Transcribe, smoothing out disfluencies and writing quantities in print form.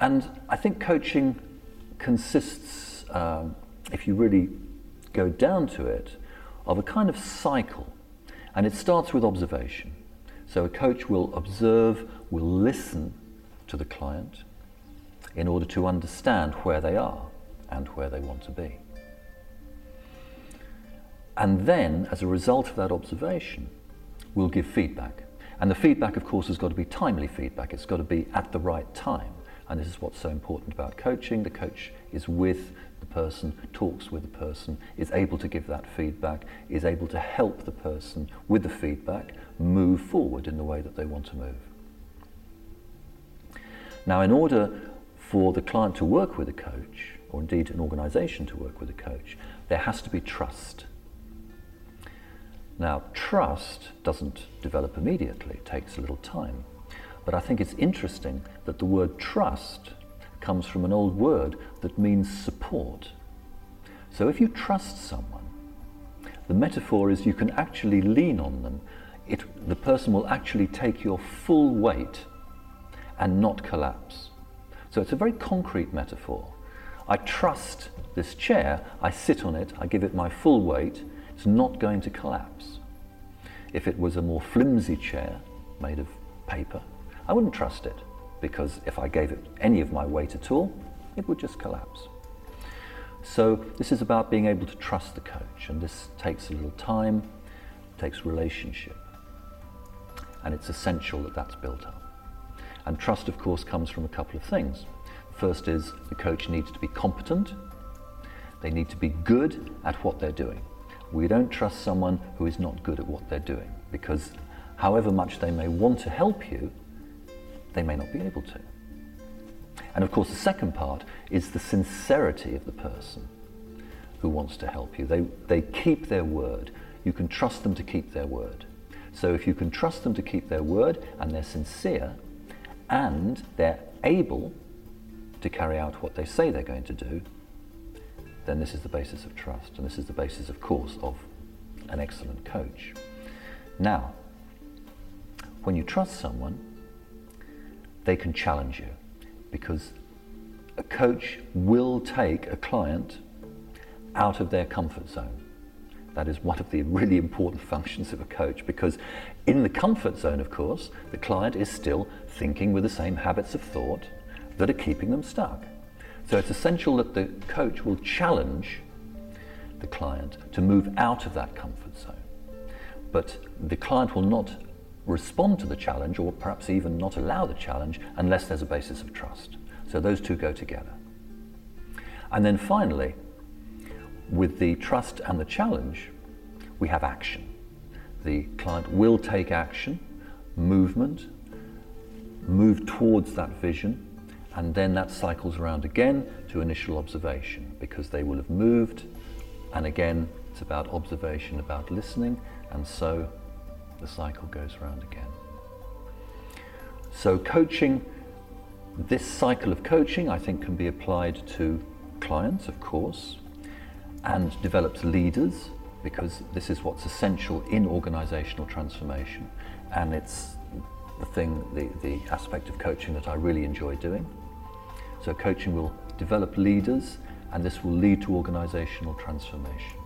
And I think coaching consists, if you really go down to it, of a kind of cycle. And it starts with observation. So a coach will observe, will listen to the client in order to understand where they are and where they want to be. And then, as a result of that observation, we'll give feedback. And the feedback, of course, has got to be timely feedback. It's got to be at the right time. And this is what's so important about coaching. The coach is with the person, talks with the person, is able to give that feedback, is able to help the person with the feedback move forward in the way that they want to move. Now, in order for the client to work with a coach, or indeed an organization to work with a coach, there has to be trust. Now, trust doesn't develop immediately, it takes a little time. But I think it's interesting that the word trust comes from an old word that means support. So if you trust someone, the metaphor is you can actually lean on them. The person will actually take your full weight and not collapse. So it's a very concrete metaphor. I trust this chair, I sit on it, I give it my full weight, it's not going to collapse. If it was a more flimsy chair made of paper, I wouldn't trust it, because if I gave it any of my weight at all, it would just collapse. So this is about being able to trust the coach, and this takes a little time, takes relationship, and it's essential that that's built up. And trust, of course, comes from a couple of things. First is the coach needs to be competent. They need to be good at what they're doing. We don't trust someone who is not good at what they're doing, because however much they may want to help you, they may not be able to. And of course, the second part is the sincerity of the person who wants to help you. They keep their word. You can trust them to keep their word. So if you can trust them to keep their word, and they're sincere, and they're able to carry out what they say they're going to do, then this is the basis of trust, and this is the basis, of course, of an excellent coach. Now, when you trust someone, they can challenge you, because a coach will take a client out of their comfort zone. That is one of the really important functions of a coach, because in the comfort zone, of course, the client is still thinking with the same habits of thought that are keeping them stuck. So it's essential that the coach will challenge the client to move out of that comfort zone. But the client will not respond to the challenge, or perhaps even not allow the challenge, unless there's a basis of trust. So those two go together. And then finally, with the trust and the challenge, we have action. The client will take action, movement, move towards that vision, and then that cycles around again to initial observation, because they will have moved, and again it's about observation, about listening, and so the cycle goes around again. So coaching, this cycle of coaching, I think, can be applied to clients, of course, and develops leaders, because this is what's essential in organizational transformation, and it's the aspect of coaching that I really enjoy doing. So coaching will develop leaders, and this will lead to organizational transformation.